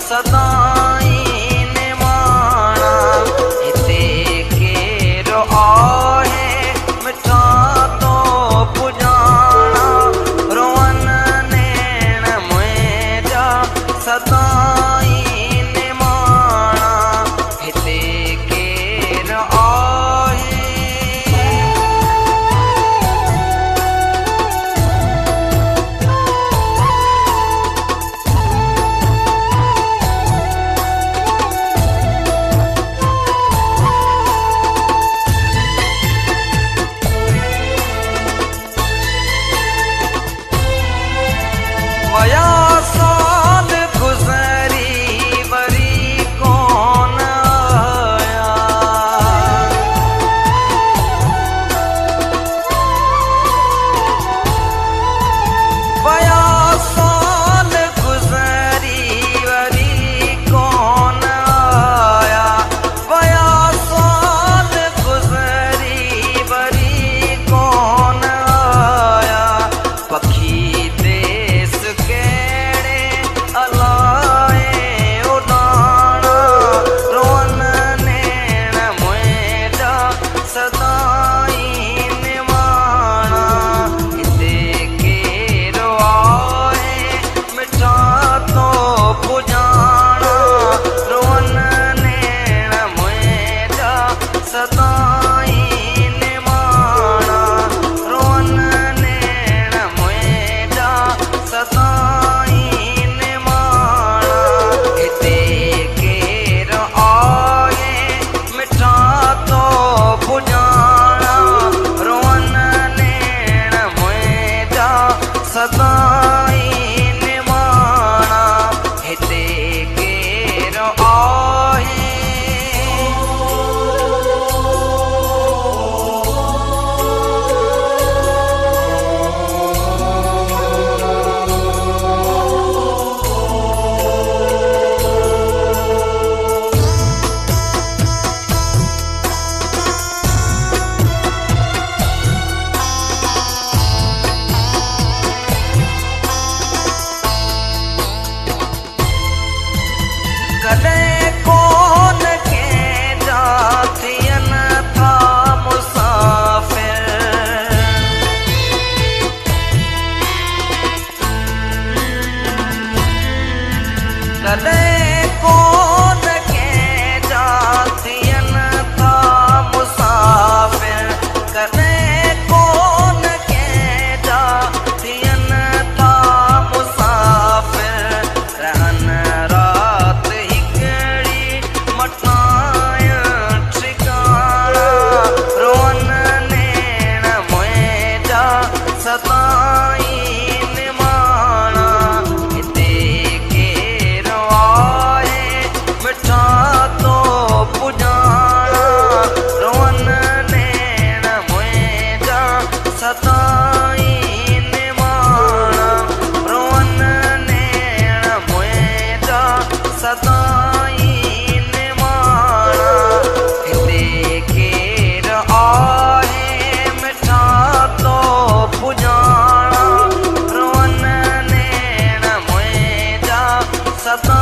सदाई निमाणा हिते केरो आहे मिठा तो पुजाणा रोवन नैण मुंहिंजा सदाई निमाणा हिते केरो आहे। वया साल गुज़री वरी कोन आया वया साल गुज़री वरी कोन आया वया साल गुज़री वरी कोन आया पखी सदाई निमाणा हिते केरो आहे। कॾहिं कोन कंहिंजा थियनि था मुसाफ़िर कॾहिं कोन कंहिंजा थियनि था मुसाफ़िर कॾहिं कोन कंहिंजा थियनि था मुसाफ़िर रहनि सदाई निमाणा हिते केरो आहे मिठा तो पुजाणा रोवन नैण मुंहिंजा सदाई निमाणा रोवन नैण मुंहिंजा सदाई निमाणा हिते केरो आहे मिठा तो पुजाणा रोवन नैण मुंहिंजा सदा